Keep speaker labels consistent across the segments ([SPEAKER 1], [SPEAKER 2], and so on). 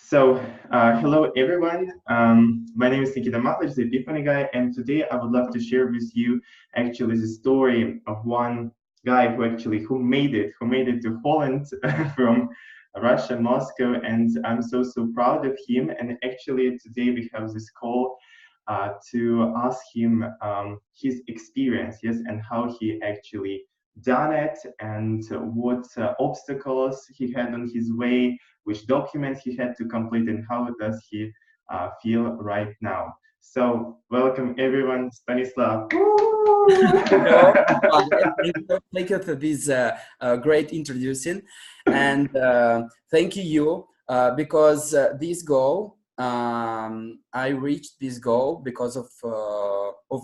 [SPEAKER 1] Hello everyone. My name is Nikita Maklach, the Epiphany guy, and today I would love to share with you actually the story of one guy who made it to Holland from Russia, Moscow, and I'm so proud of him. And actually today we have this call to ask him his experience, yes, and how he actually done it, and what obstacles he had on his way, which documents he had to complete, and how does he feel right now. So, welcome everyone, Stanislav.
[SPEAKER 2] Hello. Thank you for this great introducing, and thank you because this goal, I reached this goal because of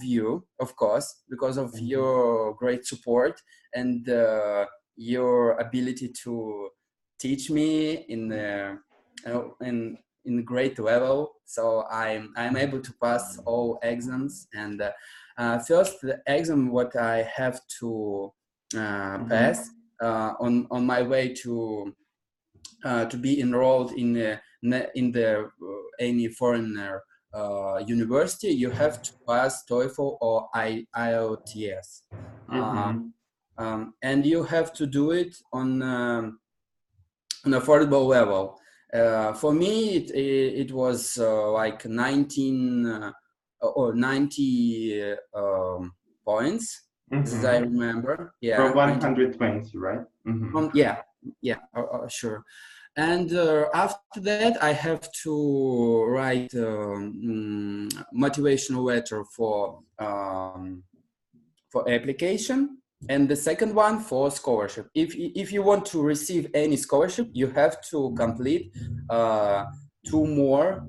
[SPEAKER 2] you, of course, because of your great support and your ability to teach me in great level. So I'm able to pass all exams, and first the exam what I have to pass on my way to be enrolled in the any foreigner university. You have to pass TOEFL or IELTS, and you have to do it on an affordable level. For me, it was like 19 or 90 points, as I remember. Yeah,
[SPEAKER 1] for 120, right?
[SPEAKER 2] Yeah, sure. And after that, I have to write motivational letter for application, and the second one for scholarship. If you want to receive any scholarship, you have to complete two more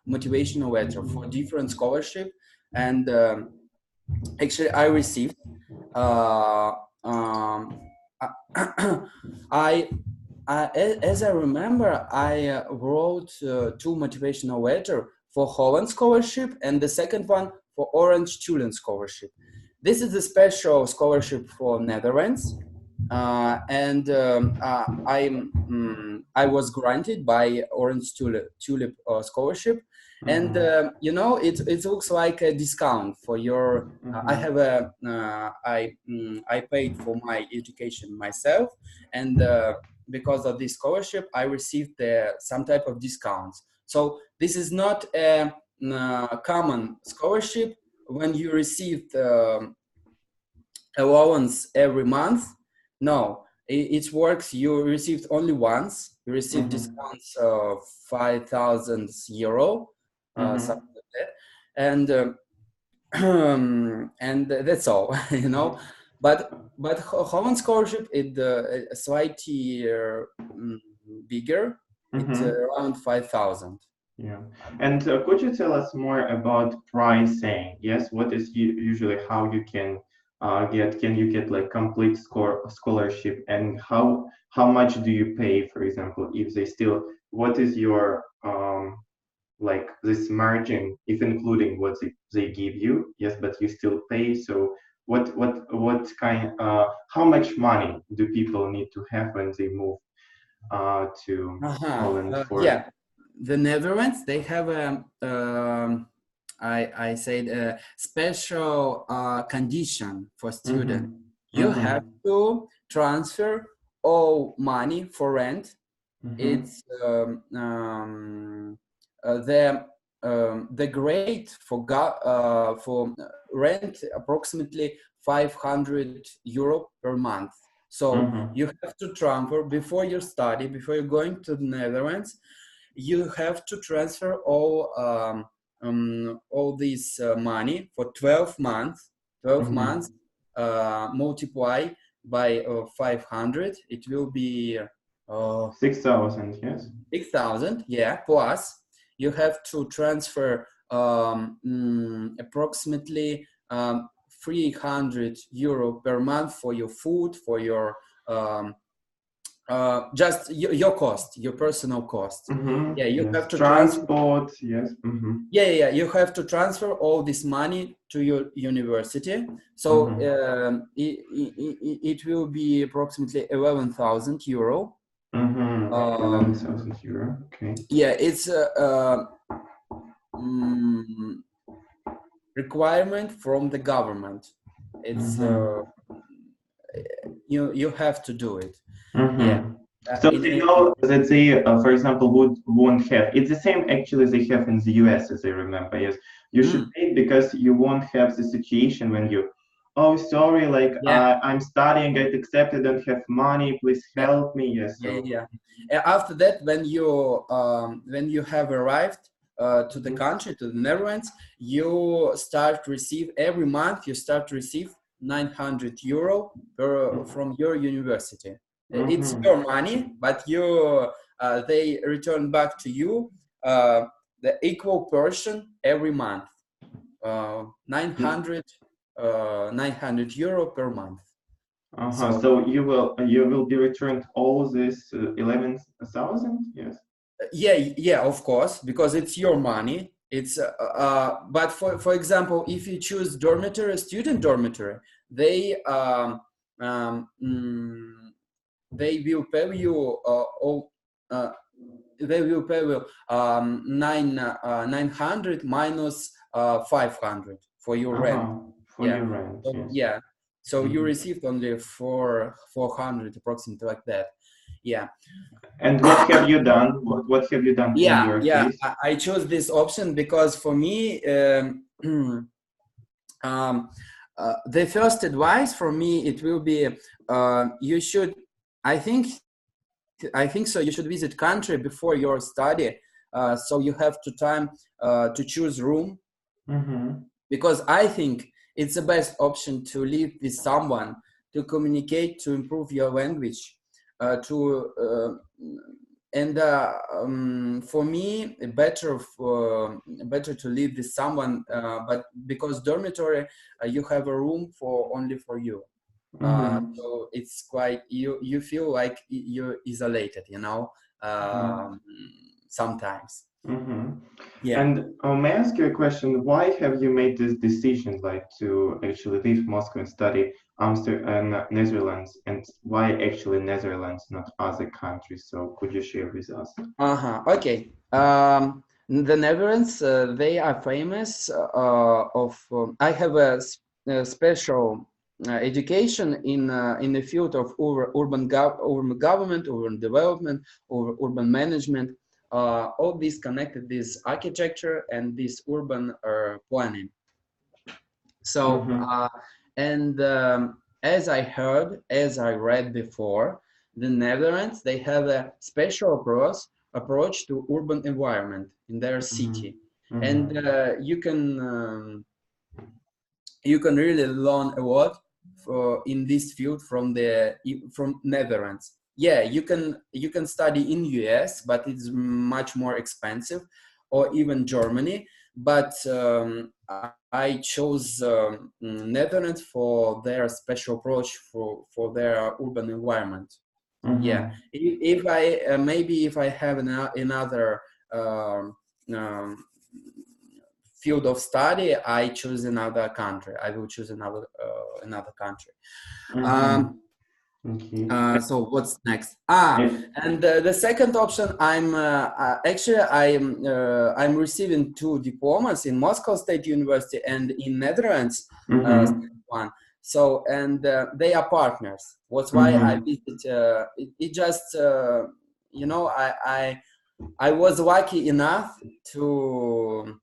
[SPEAKER 2] motivational letter for different scholarship. And actually I received as I remember, I wrote two motivational letter for Holland scholarship, and the second one for Orange Student Scholarship. This is a special scholarship for Netherlands, and I was granted by Orange Tulip Scholarship, and it looks like a discount for your. I have I paid for my education myself, and because of this scholarship, I received some type of discounts. So this is not a common scholarship when you receive allowance every month. No, it works. You received only once. You received discounts of 5,000 euro, something like that, and that's all, But Holland scholarship is slightly bigger. It's around 5,000.
[SPEAKER 1] Yeah. And could you tell us more about pricing? Yes, what is usually how you can can you get like complete scholarship, and how much do you pay, for example, if they still, what is your like this margin, if including what they give you, yes, but you still pay. So what kind how much money do people need to have when they move to Holland for
[SPEAKER 2] yeah, the Netherlands, they have I said a special condition for students. You have to transfer all money for rent. It's the grade for rent approximately 500 euro per month. So you have to transfer before you study, before you're going to the Netherlands. You have to transfer all this money for 12 months. 12 months multiply by 500. It will be
[SPEAKER 1] 6,000. Yes.
[SPEAKER 2] 6,000. Yeah. Plus, you have to transfer approximately 300 euro per month for your food, for your just your cost, your personal cost. Yeah, you have to
[SPEAKER 1] transport. Yes.
[SPEAKER 2] Yeah, you have to transfer all this money to your university. So it will be approximately 11,000 euro.
[SPEAKER 1] Mm-hmm. 11,000 euro. Okay.
[SPEAKER 2] Yeah, it's requirement from the government. It's you have to do it. Yeah.
[SPEAKER 1] So they know that they, for example, won't have. It's the same actually they have in the US, as I remember. Yes, you should pay because you won't have the situation when you, oh, sorry, like I'm studying, get accepted, don't have money, please help me. Yes. So.
[SPEAKER 2] Yeah. After that, when you have arrived to the country, to the Netherlands, you start receive every month. You start to receive 900 euro from your university. It's your money, but you they return back to you the equal portion every month. 900 euro per month.
[SPEAKER 1] So you will be returned all this 11,000? Yes.
[SPEAKER 2] Yeah, of course, because it's your money. It's but for example, if you choose dormitory, student dormitory, they will pay you all. They will pay you 900 minus 500 for your rent.
[SPEAKER 1] For your rent.
[SPEAKER 2] So,
[SPEAKER 1] yes.
[SPEAKER 2] Yeah. So you received only 400 approximately like that. Yeah.
[SPEAKER 1] And what have you done? What have you done in your case?
[SPEAKER 2] I chose this option because for me, the first advice for me, it will be you should, I think so. You should visit country before your study, so you have to time to choose room, because I think it's the best option to live with someone, to communicate, to improve your language, for me, better to live with someone, but because dormitory, you have a room only for you. So it's quite, you feel like you're isolated, sometimes.
[SPEAKER 1] Yeah. And may I ask you a question? Why have you made this decision, like to actually leave Moscow and study Netherlands, and why actually Netherlands, not other countries? So could you share with us?
[SPEAKER 2] Okay. The Netherlands, they are famous I have a special education in the field of urban government, urban development, or urban management. All these connected this architecture and this urban planning. So as I read before, the Netherlands, they have a special approach to urban environment in their city, and you can really learn a lot in this field from Netherlands. Yeah, you can study in US, but it's much more expensive, or even Germany. But I chose Netherlands for their special approach for their urban environment. Yeah, if I maybe if I have another field of study, I choose another country. I will choose another country. So what's next? And the second option, I'm receiving 2 diplomas in Moscow State University and in Netherlands. One. So and they are partners. That's why I visit. It just I was lucky enough to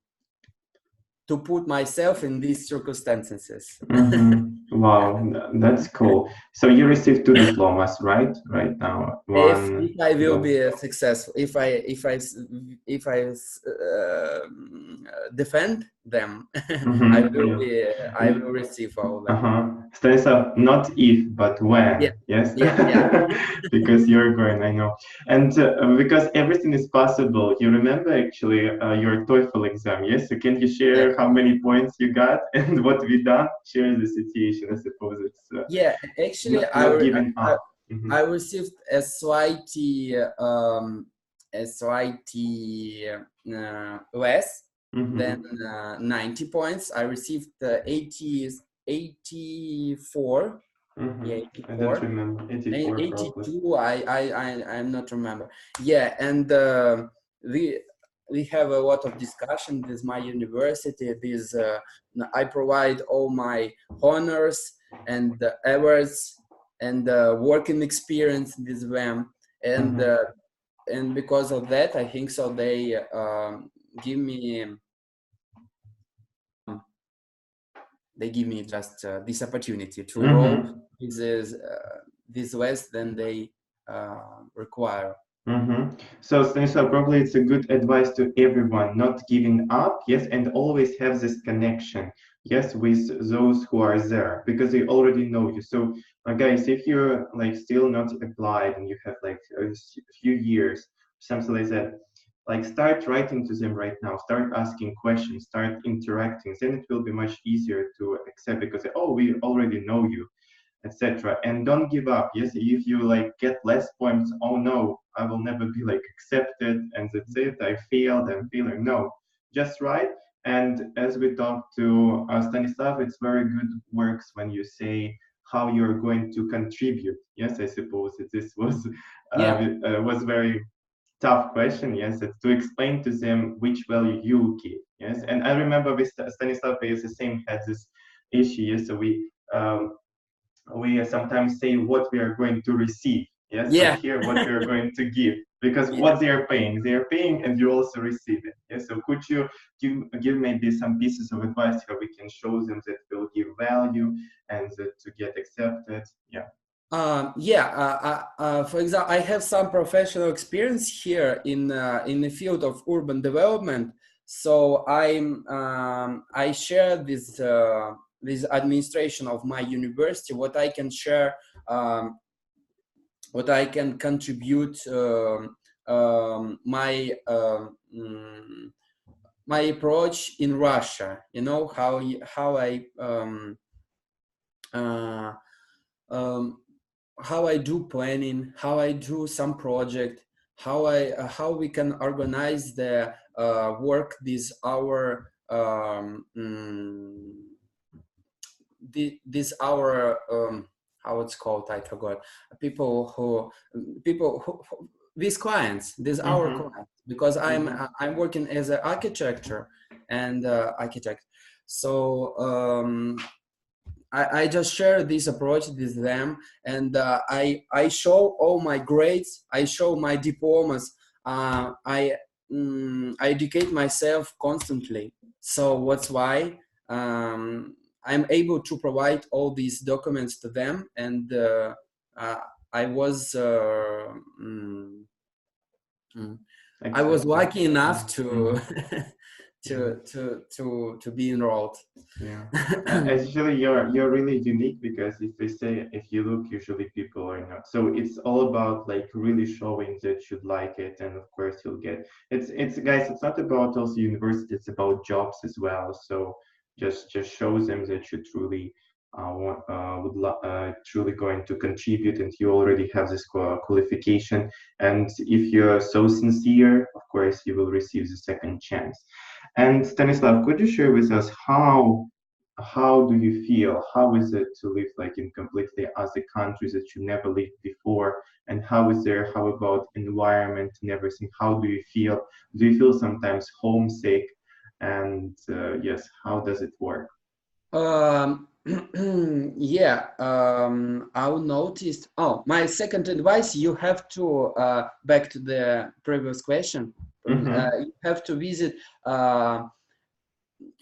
[SPEAKER 2] put myself in these circumstances.
[SPEAKER 1] Wow, that's cool. So you received 2 diplomas, right? Right now,
[SPEAKER 2] if I will be successful, if I defend them, I will receive all of them.
[SPEAKER 1] Stanislav, not if, but when. Yes. Because you're going, I know, and because everything is possible. You remember actually your TOEFL exam, yes? So can you share how many points you got and what we done? Share the situation. I suppose it's
[SPEAKER 2] actually
[SPEAKER 1] not giving up.
[SPEAKER 2] I received a slightly less than 90 points. I received 84 Yeah,
[SPEAKER 1] I don't
[SPEAKER 2] 84.
[SPEAKER 1] remember. 84 probably.
[SPEAKER 2] 82, I'm not remember. Yeah, and we have a lot of discussion with my university. This I provide all my honors and awards and working experience with them, and because of that, I think so they give me just this opportunity to enroll this less than they require.
[SPEAKER 1] So Stanislav, probably it's a good advice to everyone, not giving up, yes, and always have this connection, yes, with those who are there, because they already know you. So guys, if you're like still not applied and you have like a few years, something like that, like start writing to them right now, start asking questions, start interacting, then it will be much easier to accept because, oh, we already know you, etc. And don't give up. Yes, if you like get less points, oh no, I will never be like accepted and that's it, I failed, I'm failing. No, just write. And as we talked to Stanislav, it's very good works when you say how you're going to contribute. Yes, I suppose that this was very tough question. Yes, it's to explain to them which value you give. Yes, and I remember with Stanislav is the same, had this issue. Yes, so we sometimes say what we are going to receive, yes, but here what we are going to give, because what they are paying and you also receive it. Yes, so could you give maybe some pieces of advice how we can show them that will give value and that to get accepted?
[SPEAKER 2] For example, I have some professional experience here in the field of urban development, so I share this administration of my university, what I can share, what I can contribute, my my approach in Russia. You know how I do planning, how I do some project, how we can organize the work this our this our how it's called, I forgot. People who these clients, these our clients, because I'm working as an architecture and architect. So I just share this approach with them, and I show all my grades, I show my diplomas, I educate myself constantly. So that's why I'm able to provide all these documents to them, and I was I was lucky enough to to be enrolled.
[SPEAKER 1] Yeah, actually, you're really unique, because if they say if you look, usually people are not. So it's all about like really showing that you like it, and of course you'll get. It's guys. It's not about also university. It's about jobs as well. So just show them that you truly truly going to contribute, and you already have this qualification. And if you're so sincere, of course you will receive the second chance. And Stanislav, could you share with us how do you feel? How is it to live like in completely other countries that you never lived before? And how is there? How about environment and everything? How do you feel? Do you feel sometimes homesick? And yes, how does it work?
[SPEAKER 2] I noticed. Oh, my second advice: you have to back to the previous question. You have to visit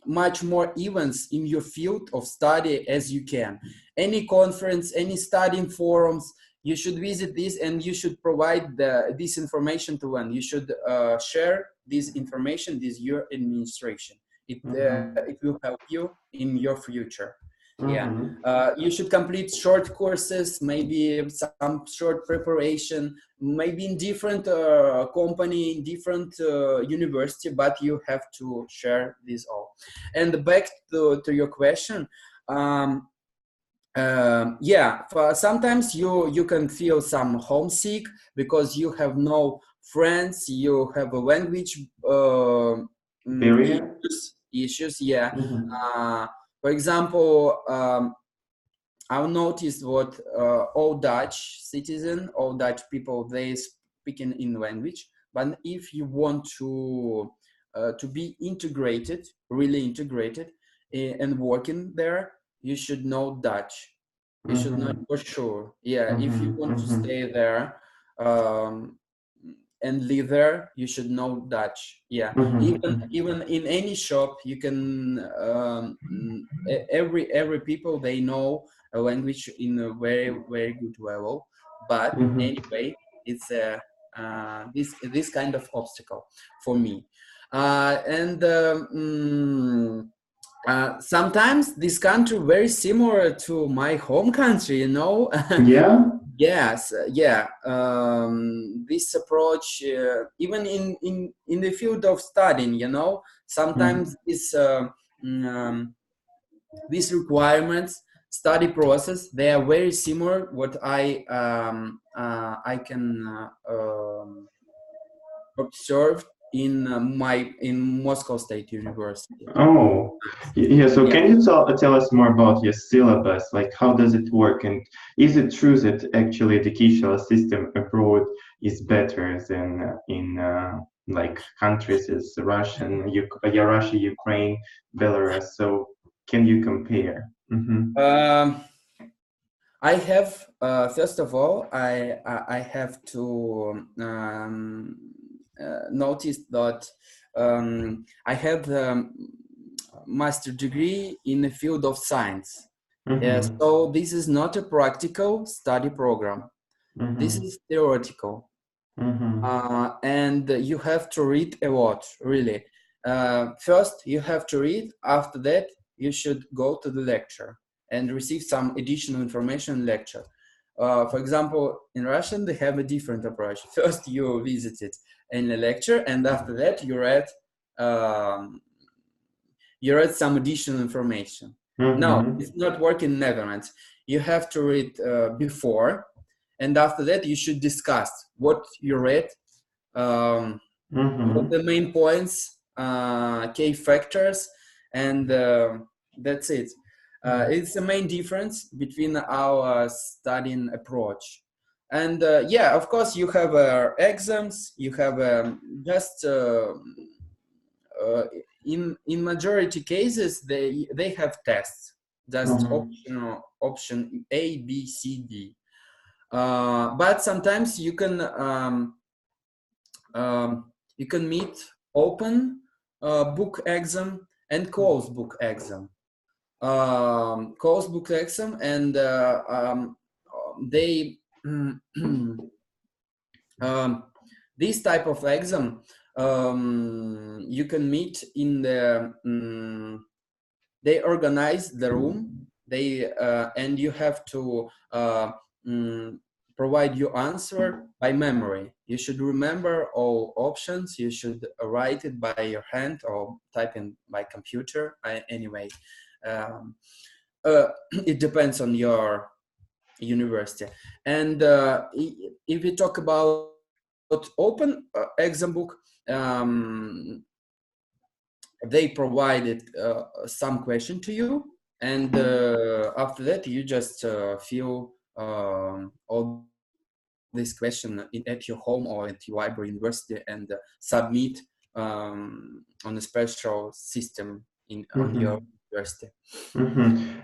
[SPEAKER 2] much more events in your field of study as you can. Any conference, any studying forums, you should visit this, and you should provide this information to them. You should share this information with your administration. It will help you in your future. You should complete short courses, maybe some short preparation, maybe in different company, in different university, but you have to share this all. And back to your question, sometimes you can feel some homesick because you have no friends, you have a language issues. For example, I've noticed what all Dutch citizen, all Dutch people, they speaking in language. But if you want to be integrated, really integrated, and working there, you should know Dutch. You should know for sure. Yeah, if you want to stay there and live there, you should know Dutch. Yeah, even in any shop, you can. Every people, they know a language in a very very good level. But anyway, it's this kind of obstacle for me. Sometimes this country very similar to my home country, you know.
[SPEAKER 1] Yeah.
[SPEAKER 2] Yes, yeah. This approach, even in the field of studying, you know, sometimes these requirements, study process, they are very similar. What I can observe in Moscow State University.
[SPEAKER 1] Oh, yeah. So
[SPEAKER 2] Yeah.
[SPEAKER 1] can you tell us more about your syllabus? Like, how does it work? And is it true that actually educational system abroad is better than in like countries as Russia, Ukraine, Belarus? So can you compare?
[SPEAKER 2] I have first of all, I have to notice that I have the master degree in the field of science. So this is not a practical study program. This is theoretical. And you have to read a lot, really. First, you have to read. After that, you should go to the lecture and receive some additional information in lecture. For example, in Russian, they have a different approach. First, you visit it in a lecture, and after that, you read some additional information. No, it's not working in Netherlands. You have to read before, and after that, you should discuss what you read, what the main points, key factors, and that's it. It's the main difference between our studying approach. And yeah, of course, you have exams. You have just in majority cases they have tests, just option A, B, C, D. But sometimes you can meet open book exam and closed book exam. Closed book exam, and they this type of exam you can meet in the they organize the room, they and you have to provide your answer by memory. You should remember all options. You should write it by your hand or type in by computer. Anyway, it depends on your university. And if we talk about open exam book, they provided some question to you, and after that you just fill all this question at your home or at your library, university, and submit on a special system on your university.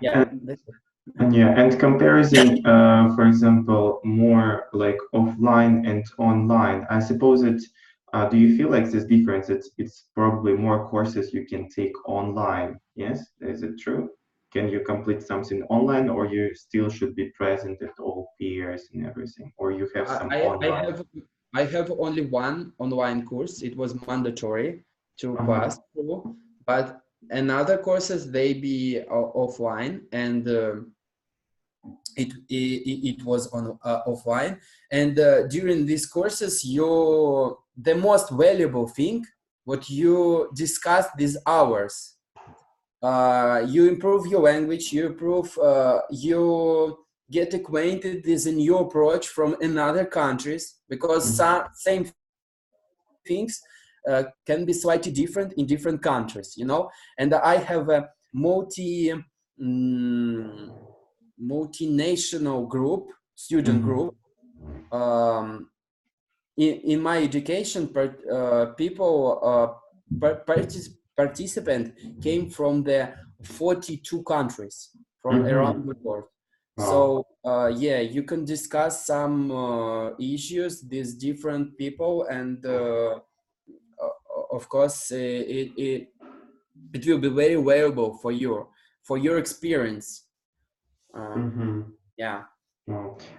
[SPEAKER 2] Yeah.
[SPEAKER 1] And comparison, for example, more like offline and online. I suppose it. Do you feel like this difference? It's probably more courses you can take online. Yes, is it true? Can you complete something online, or you still should be present at all peers and everything, or you have some online?
[SPEAKER 2] I have only one online course. It was mandatory to pass through, but another courses they be offline, and it was on offline. And during these courses, the most valuable thing what you discuss these hours. You improve your language, you get acquainted with a new approach from another countries, because same things can be slightly different in different countries, you know. And I have a multinational group, student group. In my education, participant came from the 42 countries from around the world. So yeah, you can discuss some issues with different people, and of course it will be very valuable for your experience. Yeah.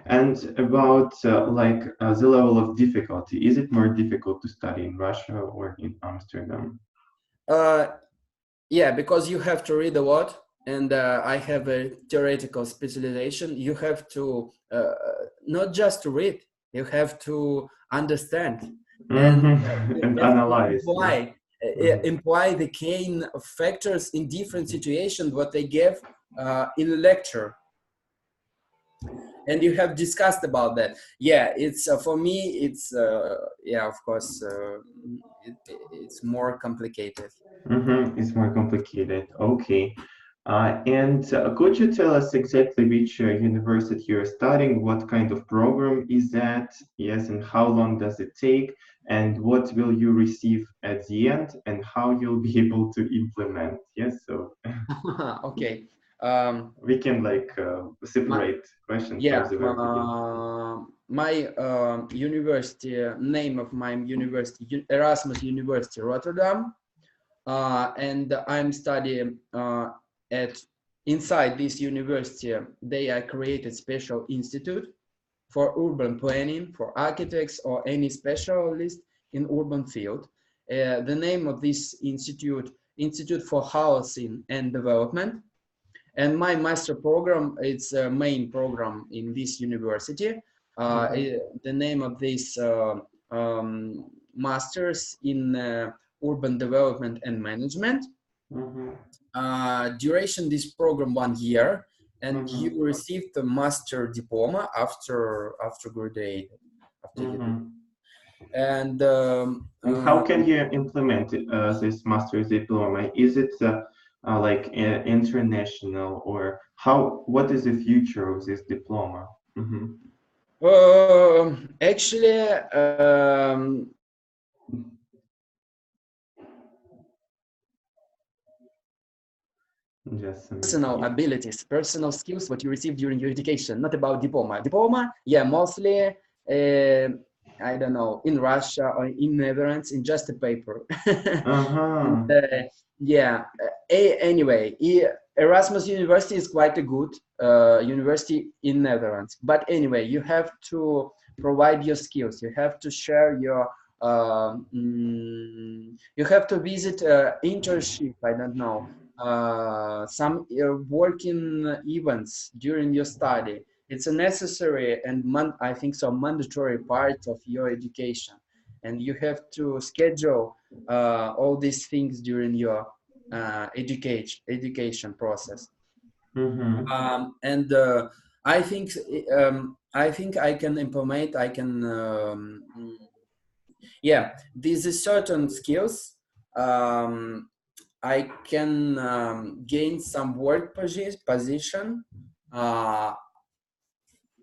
[SPEAKER 1] And about the level of difficulty, is it more difficult to study in Russia or in Amsterdam?
[SPEAKER 2] Yeah, because you have to read a lot, and I have a theoretical specialization. You have to not just to read, you have to understand and
[SPEAKER 1] analyze.
[SPEAKER 2] imply the key factors in different situations what they gave in a lecture. And you have discussed about that. Yeah, it's for me, it's yeah, of course, it's more complicated.
[SPEAKER 1] It's more complicated. Okay. And could you tell us exactly which university you're studying? What kind of program is that? Yes, and how long does it take? And what will you receive at the end? And how you'll be able to implement? Yes, so
[SPEAKER 2] okay.
[SPEAKER 1] We can separate questions
[SPEAKER 2] Yeah,
[SPEAKER 1] from the very beginning.
[SPEAKER 2] my university, name of my university, Erasmus University Rotterdam, and I'm studying inside this university. They are created special institute for urban planning, for architects or any specialist in urban field. The name of this institute, Institute for Housing and Development. And my master program, it's a main program in this university. The name of this master's in urban development and management. Duration this program 1 year, and you receive the master diploma after graduate. And
[SPEAKER 1] how can you implement this master's diploma? Is it international, or what is the future of this diploma?
[SPEAKER 2] Actually, personal abilities, personal skills, what you receive during your education, not about diploma. Diploma, yeah, mostly, I don't know, in Russia or in Netherlands, in just a paper. And, yeah, anyway, Erasmus University is quite a good university in Netherlands. But anyway, you have to provide your skills. You have to share your, you have to visit internship, I don't know, some working events during your study. It's a necessary and I think so mandatory part of your education, and you have to schedule all these things during your education process. And I think I can implement. I can yeah. These are certain skills. I can gain some work position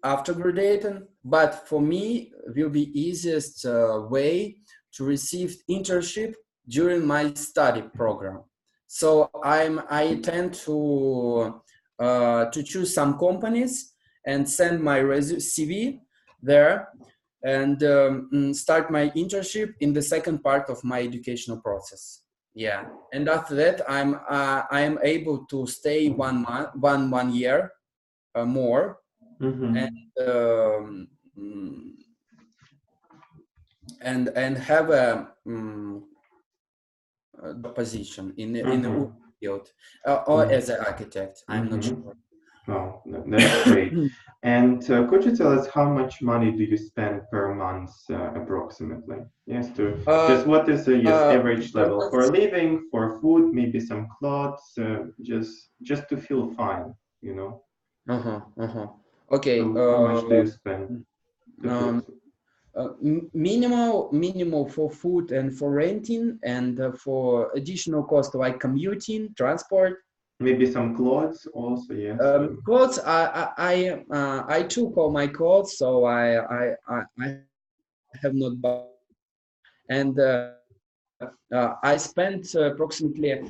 [SPEAKER 2] after graduating, but for me, will be easiest way to receive internship during my study program. So I tend to choose some companies and send my CV there, and start my internship in the second part of my educational process. Yeah, and after that, I am able to stay 1 month, one year more, and have a position in the field or as an architect. I'm not sure.
[SPEAKER 1] Oh, that's great. And could you tell us how much money do you spend per month approximately? Yes, just what is the average level for living, for food, maybe some clothes, just to feel fine, you know?
[SPEAKER 2] Okay.
[SPEAKER 1] So how much do you spend?
[SPEAKER 2] Minimal for food and for renting, and for additional cost like commuting, transport.
[SPEAKER 1] Maybe some clothes also, yes.
[SPEAKER 2] Clothes. I took all my clothes, so I have not bought, and I spent approximately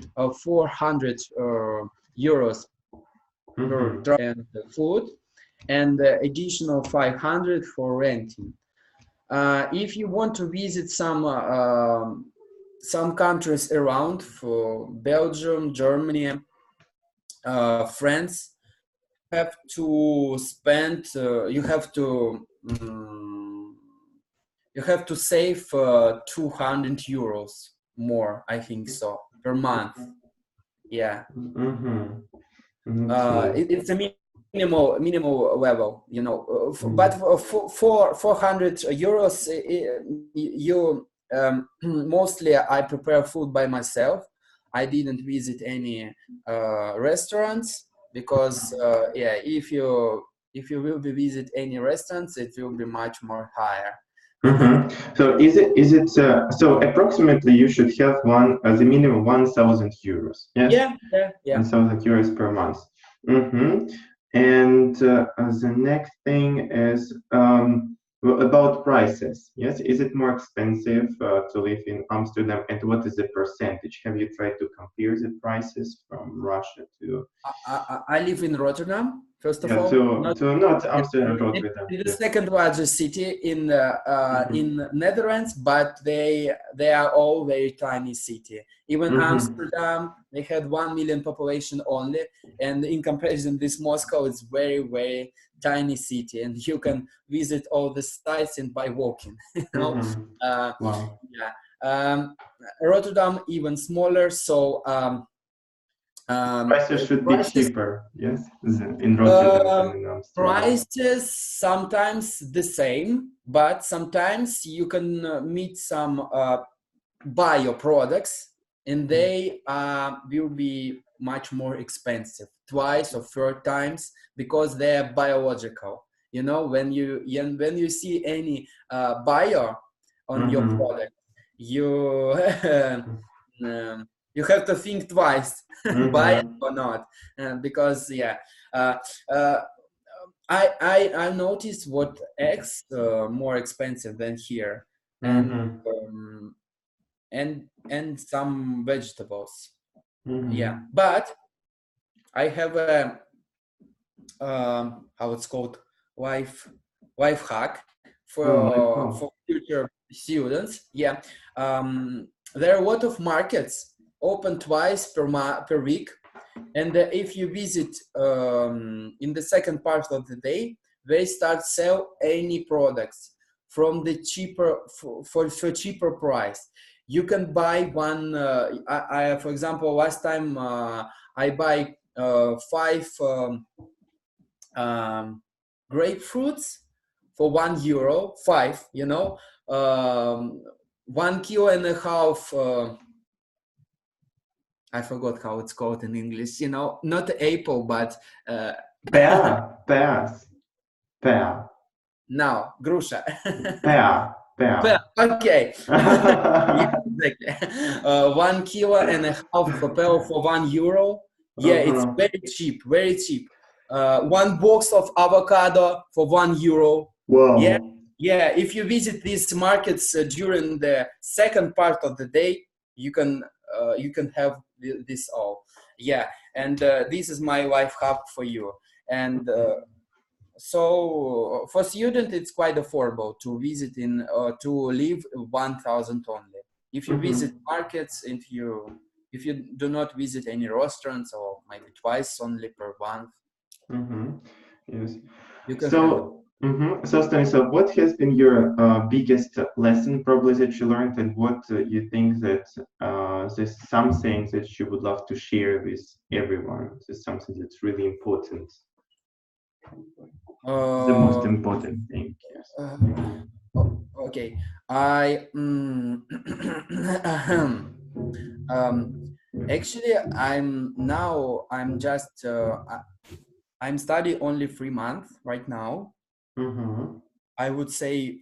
[SPEAKER 2] 400 euros per
[SPEAKER 1] Mm-hmm.
[SPEAKER 2] drive and food, and additional 500 for renting. If you want to visit some countries around, for Belgium, Germany, France, have to spend. You have to save 200 euros more, I think so, per month. Yeah.
[SPEAKER 1] Mm-hmm. Okay.
[SPEAKER 2] It's a minimal level, you know. But for 400 euros, you mostly I prepare food by myself. I didn't visit any restaurants because yeah, if you will be visit any restaurants, it will be much more higher.
[SPEAKER 1] Mm-hmm. So so approximately you should have the minimum 1,000 euros, yes?
[SPEAKER 2] Yeah.
[SPEAKER 1] 1,000 euros per month. Mm-hmm. And the next thing is about prices. Yes, is it more expensive to live in Amsterdam, and what is the percentage? Have you tried to compare the prices from Russia to
[SPEAKER 2] I live in Rotterdam, first of
[SPEAKER 1] yeah
[SPEAKER 2] all,
[SPEAKER 1] to not Amsterdam, Rotterdam?
[SPEAKER 2] it's the
[SPEAKER 1] Yes.
[SPEAKER 2] second largest city
[SPEAKER 1] Mm-hmm.
[SPEAKER 2] in Netherlands, but they are all very tiny city. Even
[SPEAKER 1] Mm-hmm.
[SPEAKER 2] Amsterdam, they had 1 million population only, and in comparison, this Moscow is very tiny city, and you can visit all the sites and by walking. You know,
[SPEAKER 1] Mm-hmm.
[SPEAKER 2] uh,
[SPEAKER 1] Wow.
[SPEAKER 2] yeah. Rotterdam even smaller, so.
[SPEAKER 1] Prices should be
[SPEAKER 2] Prices
[SPEAKER 1] cheaper, yes, in Rotterdam than
[SPEAKER 2] Um,
[SPEAKER 1] in Amsterdam.
[SPEAKER 2] prices sometimes the same, but sometimes you can meet some bio products, and they will be much more expensive, twice or 4 times, because they are biological. You know, when you see any bio on your
[SPEAKER 1] Mm-hmm.
[SPEAKER 2] product, you you have to think twice, buy it
[SPEAKER 1] Mm-hmm.
[SPEAKER 2] or not, because yeah. Uh, uh, I noticed what eggs more expensive than here, and
[SPEAKER 1] Mm-hmm.
[SPEAKER 2] um, and some vegetables. Yeah,
[SPEAKER 1] Mm-hmm.
[SPEAKER 2] but I have a how it's called, life life hack
[SPEAKER 1] Oh my
[SPEAKER 2] for
[SPEAKER 1] God.
[SPEAKER 2] future students. Yeah, there are a lot of markets open twice per week. And if you visit in the second part of the day, they start sell any products from the cheaper for cheaper price. You can buy one. For example, last time I buy five um, grapefruits for €1. Five, you know, 1.5 kilos. I forgot how it's called in English. You know, not apple, but uh,
[SPEAKER 1] Pears. Pear.
[SPEAKER 2] now grusha.
[SPEAKER 1] Pear.
[SPEAKER 2] Well,
[SPEAKER 1] Pear.
[SPEAKER 2] okay. Yeah, exactly. 1.5 kilos for pearl for €1. Yeah, it's
[SPEAKER 1] Uh-huh.
[SPEAKER 2] very cheap, very cheap. One box of avocado for €1. Yeah,
[SPEAKER 1] Wow.
[SPEAKER 2] yeah. If you visit these markets during the second part of the day, you can have this all. Yeah, and this is my life hack for you. And so for student, it's quite affordable to visit to live 1,000 only. If you visit
[SPEAKER 1] Mm-hmm.
[SPEAKER 2] markets, if you do not visit any restaurants, or maybe twice only per month,
[SPEAKER 1] Mm-hmm. Yes.
[SPEAKER 2] you can handle.
[SPEAKER 1] So Stanislav, what has been your biggest lesson probably that you learned, and what you think that there's something that you would love to share with everyone? There's something that's really important, the most
[SPEAKER 2] Uh,
[SPEAKER 1] important thing. Yes.
[SPEAKER 2] uh, okay, I um, actually I'm just I'm studying only 3 months right now.
[SPEAKER 1] Mm-hmm.
[SPEAKER 2] I would say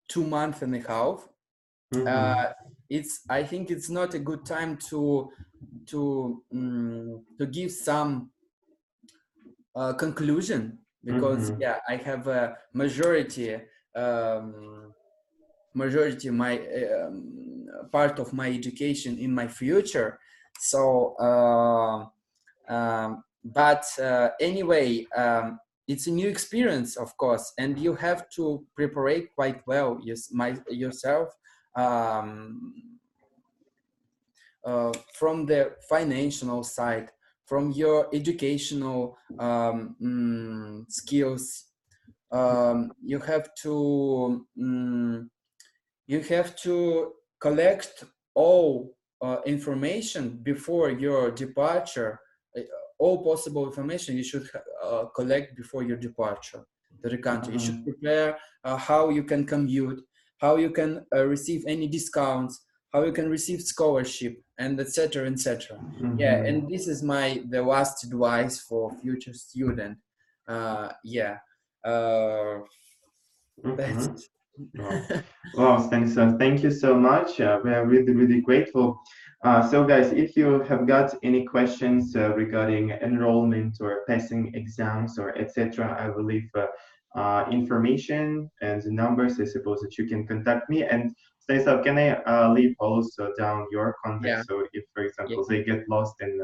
[SPEAKER 2] 2 months and a half.
[SPEAKER 1] Mm-hmm.
[SPEAKER 2] Uh, I think it's not a good time to to give some conclusion, because yeah, I have a majority my part of my education in my future. So but anyway, it's a new experience, of course, and you have to prepare quite well yourself, from the financial side, from your educational skills. You have to collect all information before your departure. All possible information you should collect before your departure to the country. You should prepare how you can commute, how you can receive any discounts, how you can receive scholarship, and etc. etc. Yeah, and this is the last advice for future student. Yeah. That's it.
[SPEAKER 1] Wow, Stanislav, thank you so much. We are really, really grateful. So, guys, if you have got any questions regarding enrollment or passing exams or etc., I will leave information and the numbers, I suppose, that you can contact me. And Stanislav, can I leave also down your contact?
[SPEAKER 2] Yeah.
[SPEAKER 1] So, if, for example, they get lost in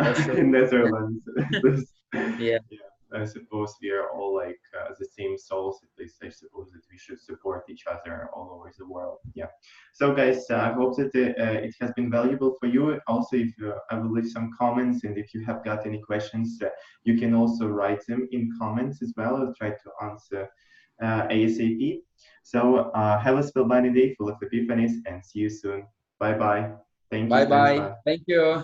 [SPEAKER 2] Sure.
[SPEAKER 1] in Netherlands,
[SPEAKER 2] Yeah.
[SPEAKER 1] I suppose we are all like the same souls. At least I suppose that we should support each other all over the world. Yeah. So guys, I hope that it has been valuable for you. Also, if I will leave some comments, and if you have got any questions, you can also write them in comments as well. I'll try to answer ASAP. So have a spellbinding day full of epiphanies, and see you soon. Bye bye. Thank you,
[SPEAKER 2] Bye bye.
[SPEAKER 1] Stanislav.
[SPEAKER 2] Thank you.